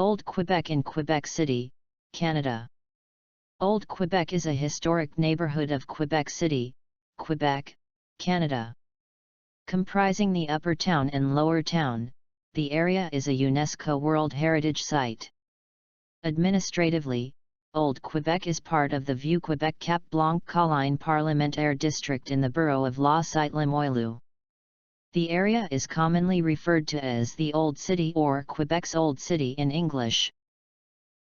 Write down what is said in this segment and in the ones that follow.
Old Quebec in Quebec City, Canada. Old Quebec is a historic neighborhood of Quebec City, Quebec, Canada. Comprising the Upper Town and Lower Town, the area is a UNESCO World Heritage Site. Administratively, Old Quebec is part of the Vieux-Quebec-Cap-Blanc-Colline parliamentaire district in the borough of La Cite-Limoilou. The area is commonly referred to as the Old City or Quebec's Old City in English.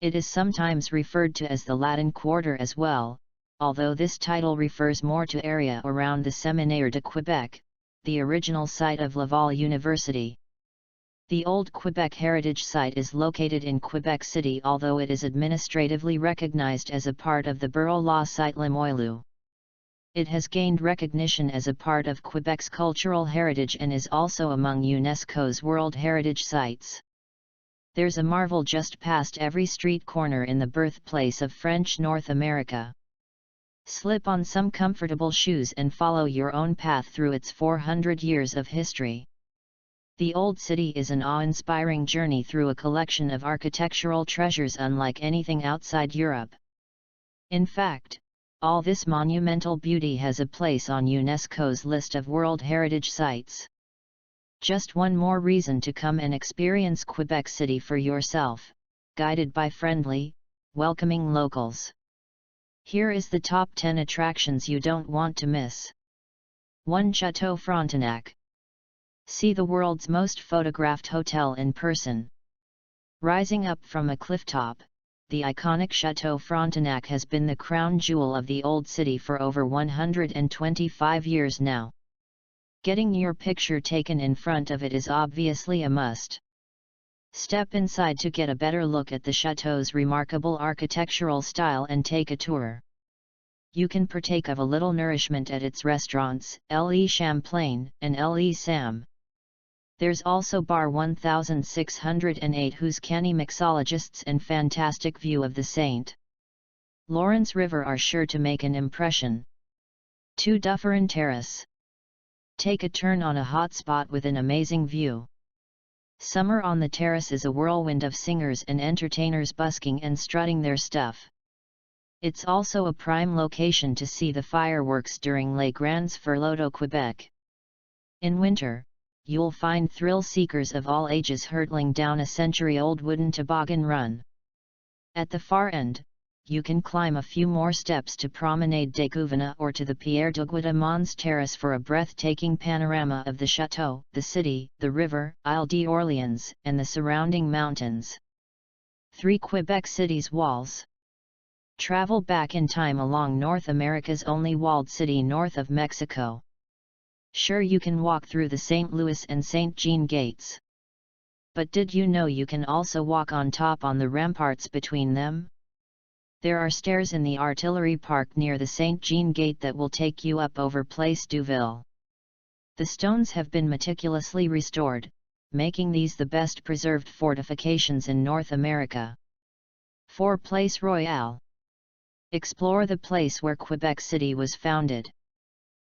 It is sometimes referred to as the Latin Quarter as well, although this title refers more to area around the Séminaire de Quebec, the original site of Laval University. The Old Quebec Heritage Site is located in Quebec City, although it is administratively recognized as a part of the borough La Cite-Limoilou. It has gained recognition as a part of Quebec's cultural heritage and is also among UNESCO's World Heritage Sites. There's a marvel just past every street corner in the birthplace of French North America. Slip on some comfortable shoes and follow your own path through its 400 years of history. The Old City is an awe-inspiring journey through a collection of architectural treasures unlike anything outside Europe. In fact, all this monumental beauty has a place on UNESCO's list of World Heritage Sites. Just one more reason to come and experience Quebec City for yourself, guided by friendly, welcoming locals. Here is the top 10 attractions you don't want to miss. 1. Chateau Frontenac. See the world's most photographed hotel in person. Rising up from a clifftop, the iconic Chateau Frontenac has been the crown jewel of the Old City for over 125 years now. Getting your picture taken in front of it is obviously a must. Step inside to get a better look at the chateau's remarkable architectural style and take a tour. You can partake of a little nourishment at its restaurants, Le Champlain and Le Sam. There's also Bar 1608, whose canny mixologists and fantastic view of the St. Lawrence River are sure to make an impression. 2. Dufferin Terrace. Take a turn on a hot spot with an amazing view. Summer on the terrace is a whirlwind of singers and entertainers busking and strutting their stuff. It's also a prime location to see the fireworks during Les Grands Feux de Quebec. In winter, you'll find thrill-seekers of all ages hurtling down a century-old wooden toboggan run. At the far end, you can climb a few more steps to Promenade des Gouverneurs or to the Pierre de Guidamond's terrace for a breathtaking panorama of the chateau, the city, the river, Ile d'Orléans, and the surrounding mountains. 3. Quebec City's walls. Travel back in time along North America's only walled city north of Mexico. Sure, you can walk through the St. Louis and St. Jean gates. But did you know you can also walk on top on the ramparts between them? There are stairs in the Artillery Park near the St. Jean Gate that will take you up over Place Duville. The stones have been meticulously restored, making these the best preserved fortifications in North America. 4. Place Royale. Explore the place where Quebec City was founded.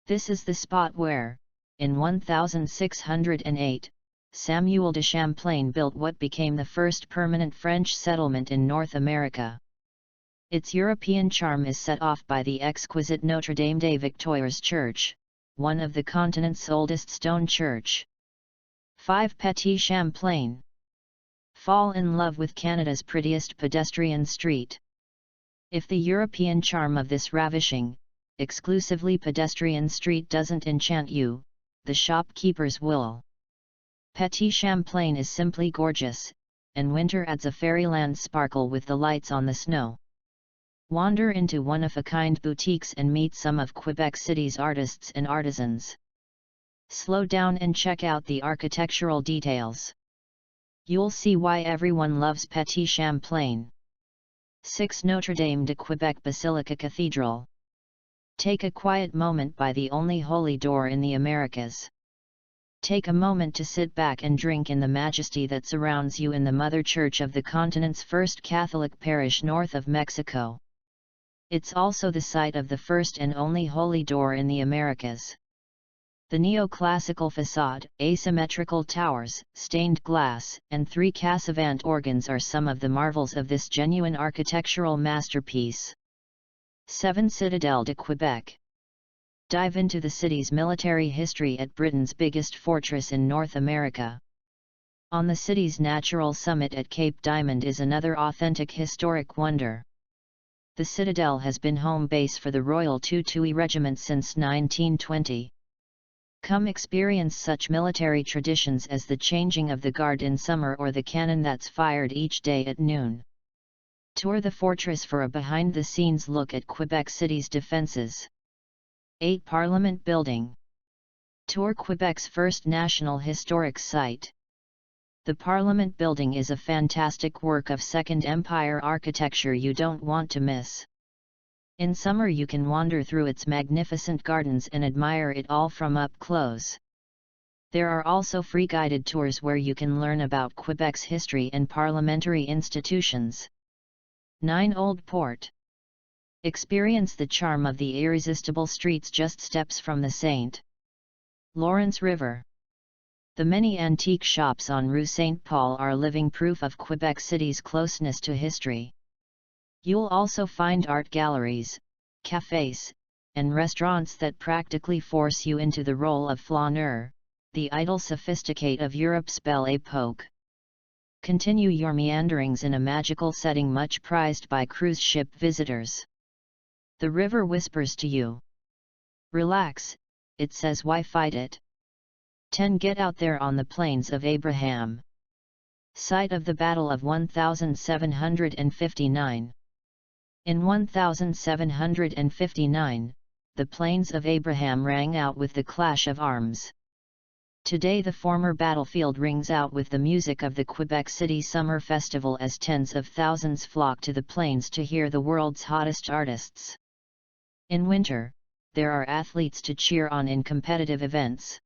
This is the spot where, in 1608, Samuel de Champlain built what became the first permanent French settlement in North America. Its European charm is set off by the exquisite Notre Dame des Victoires Church, one of the continent's oldest stone church. 5. Petit Champlain. Fall in love with Canada's prettiest pedestrian street. If the European charm of this ravishing, exclusively pedestrian street doesn't enchant you, the shopkeepers will. Petit Champlain is simply gorgeous, and winter adds a fairyland sparkle with the lights on the snow. Wander into one-of-a-kind boutiques and meet some of Quebec City's artists and artisans. Slow down and check out the architectural details. You'll see why everyone loves Petit Champlain. 6. Notre Dame de Quebec Basilica Cathedral. Take a quiet moment by the only holy door in the Americas. Take a moment to sit back and drink in the majesty that surrounds you in the Mother Church of the continent's first Catholic parish north of Mexico. It's also the site of the first and only holy door in the Americas. The neoclassical facade, asymmetrical towers, stained glass, and 3 Cassavant organs are some of the marvels of this genuine architectural masterpiece. 7. Citadelle de Quebec. Dive into the city's military history at Britain's biggest fortress in North America. On the city's natural summit at Cape Diamond is another authentic historic wonder. The Citadel has been home base for the Royal Tutui Regiment since 1920. Come experience such military traditions as the changing of the guard in summer or the cannon that's fired each day at noon. Tour the fortress for a behind-the-scenes look at Quebec City's defences. 8. Parliament Building. Tour Quebec's first National Historic Site. The Parliament Building is a fantastic work of Second Empire architecture you don't want to miss. In summer you can wander through its magnificent gardens and admire it all from up close. There are also free guided tours where you can learn about Quebec's history and parliamentary institutions. 9. Old Port. Experience the charm of the irresistible streets just steps from the St. Lawrence River. The many antique shops on Rue St. Paul are living proof of Quebec City's closeness to history. You'll also find art galleries, cafes, and restaurants that practically force you into the role of flaneur, the idle sophisticate of Europe's Belle Époque. Continue your meanderings in a magical setting much prized by cruise ship visitors. The river whispers to you. Relax, it says why fight it? 10. Get out there on the plains of Abraham. Site of the Battle of 1759. In 1759, the Plains of Abraham rang out with the clash of arms. Today the former battlefield rings out with the music of the Quebec City Summer Festival as tens of thousands flock to the plains to hear the world's hottest artists. In winter, there are athletes to cheer on in competitive events.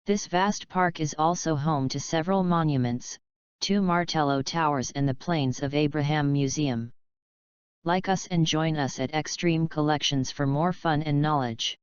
This vast park is also home to several monuments, 2 Martello Towers and the Plains of Abraham Museum. Like us and join us at Xtreme Collections for more fun and knowledge.